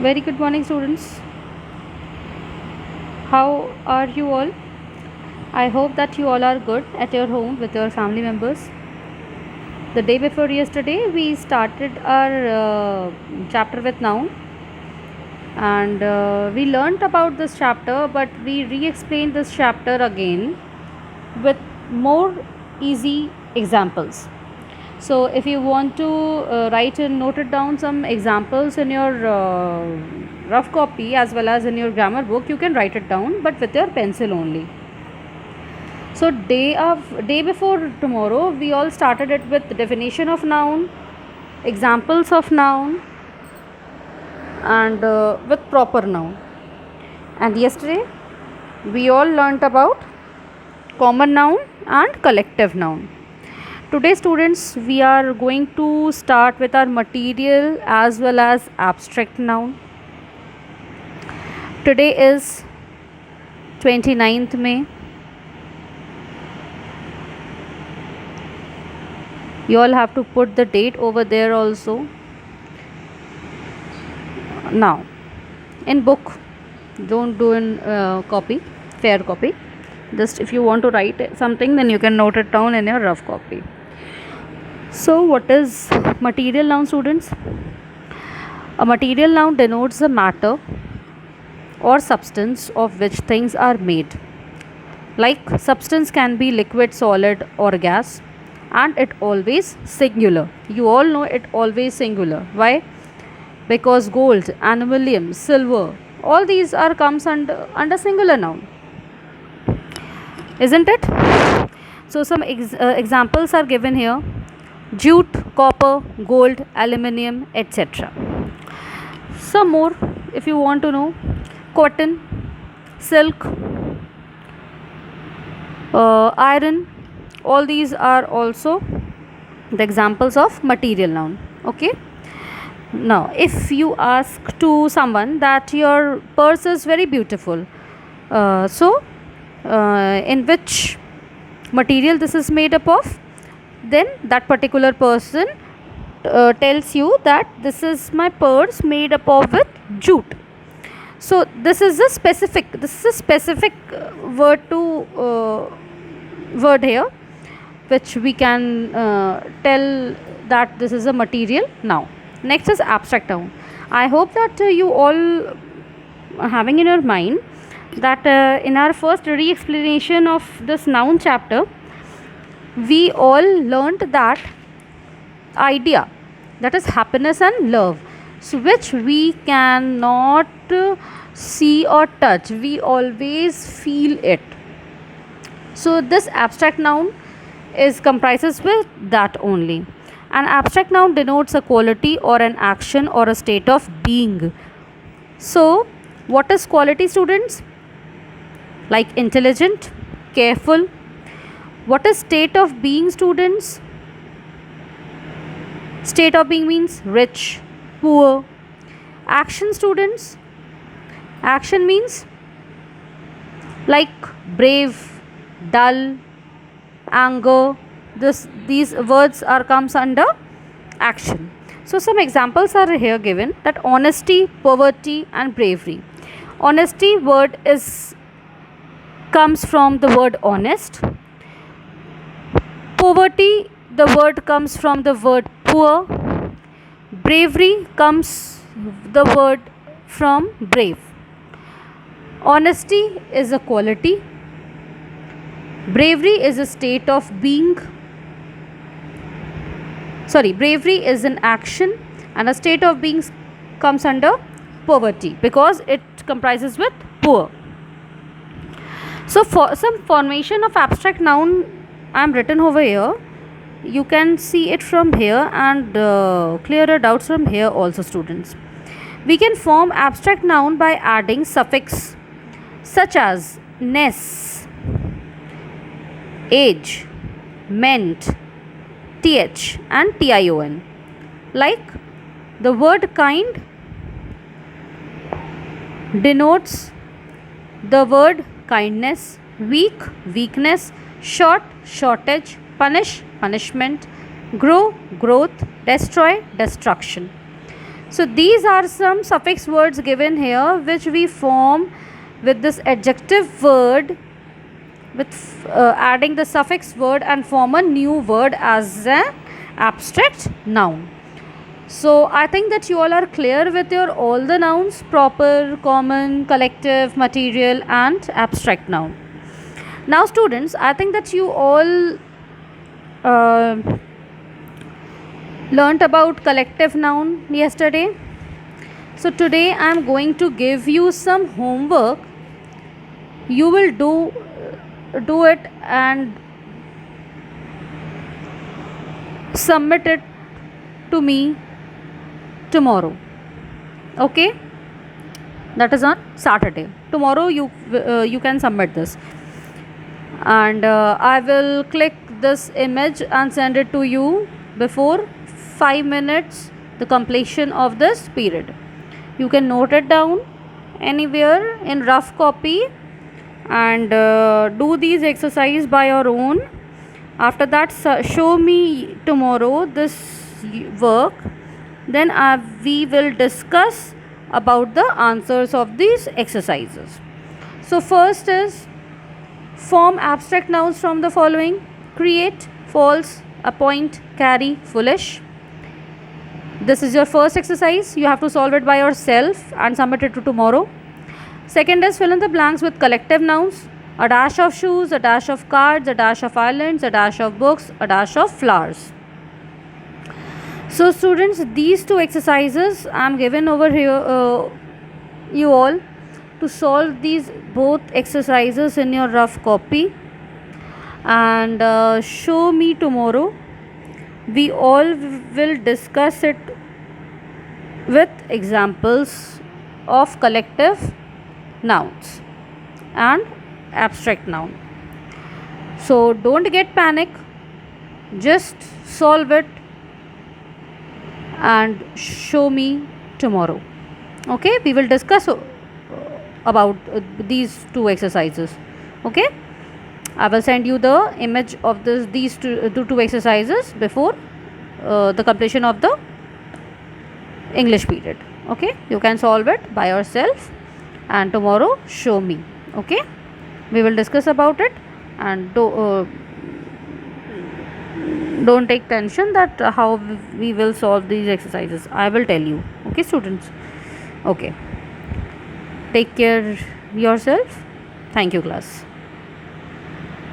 Very good morning, students. How are you all? I hope that you all are good at your home with your family members. The day before yesterday, we started our chapter with noun, and we learnt about this chapter, but we re explained this chapter again with more easy examples. So, if you want to write and note it down some examples in your rough copy as well as in your grammar book, you can write it down, but with your pencil only. So, day before tomorrow, we all started it with definition of noun, examples of noun, and with proper noun. And yesterday, we all learnt about common noun and collective noun. Today, students, we are going to start with our material as well as abstract noun. Today is 29th May. You all have to put the date over there also. Now, in book, don't do in copy, fair copy. Just if you want to write something, then you can note it down in your rough copy. So, what is material noun, students? A material noun denotes the matter or substance of which things are made. Like substance can be liquid, solid, or gas, and it always singular. You all know it always singular. Why? Because gold, aluminium, silver, all these are comes under singular noun, isn't it? So some examples are given here: jute, copper, gold, aluminium, etc. Some more, if you want to know: cotton, silk, iron. All these are also the examples of material noun. Okay. Now, if you ask to someone that your purse is very beautiful, in which material this is made up of, then that particular person tells you that this is my purse made up of with jute. So this is a specific word to word here, which we can tell that this is a material noun. Next is abstract noun. I hope that you all are having in your mind that in our first re-explanation of this noun chapter, we all learnt that idea, that is happiness and love, so which we cannot see or touch, we always feel it. So this abstract noun is comprises with that only. An abstract noun denotes a quality or an action or a state of being. So what is quality, students? Like intelligent, careful. What is state of being, students? State of being means rich, poor. Action, students? Action means like brave, dull, anger. These words are comes under action. So some examples are here given, that honesty, poverty, and bravery. Honesty word is comes from the word honest. Poverty, the word comes from the word poor. Bravery comes the word from brave. Honesty is a quality. Bravery is a state of being. Bravery is an action, and a state of being comes under poverty because it comprises with poor. So for some formation of abstract noun, I am written over here. You can see it from here and clear your doubts from here also, students. We can form abstract noun by adding suffix such as ness, age, meant, th, and tion. Like the word kind denotes the word kindness, weak, weakness, short, shortage, punish, punishment, grow, growth, destroy, destruction. So these are some suffix words given here which we form with this adjective word, with adding the suffix word and form a new word as an abstract noun. So I think that you all are clear with your all the nouns: proper, common, collective, material and abstract noun. Now students, I think that you all uh, learnt about collective noun yesterday. So today I am going to give you some homework. You will do it and submit it to me tomorrow. Okay? That is on Saturday. Tomorrow you can submit this, and I will click this image and send it to you before 5 minutes the completion of this period. You can note it down anywhere in rough copy and do these exercise by your own. After that, show me tomorrow this work, then we will discuss about the answers of these exercises. So first is form abstract nouns from the following: create, false, appoint, carry, foolish. This is your first exercise. You have to solve it by yourself and submit it to tomorrow. Second is fill in the blanks with collective nouns: a dash of shoes, a dash of cards, a dash of islands, a dash of books, a dash of flowers. So students, these two exercises I am given over here you all to solve these both exercises in your rough copy, and show me tomorrow. We all will discuss it with examples of collective nouns and abstract noun. So don't get panic, just solve it and show me tomorrow. Okay, we will discuss about these two exercises. Okay, I will send you the image of these two exercises before the completion of the English period. Okay, you can solve it by yourself and tomorrow show me. Okay, we will discuss about it, and don't take tension that how we will solve these exercises. I will tell you. Okay students. Okay, take care yourself. Thank you class.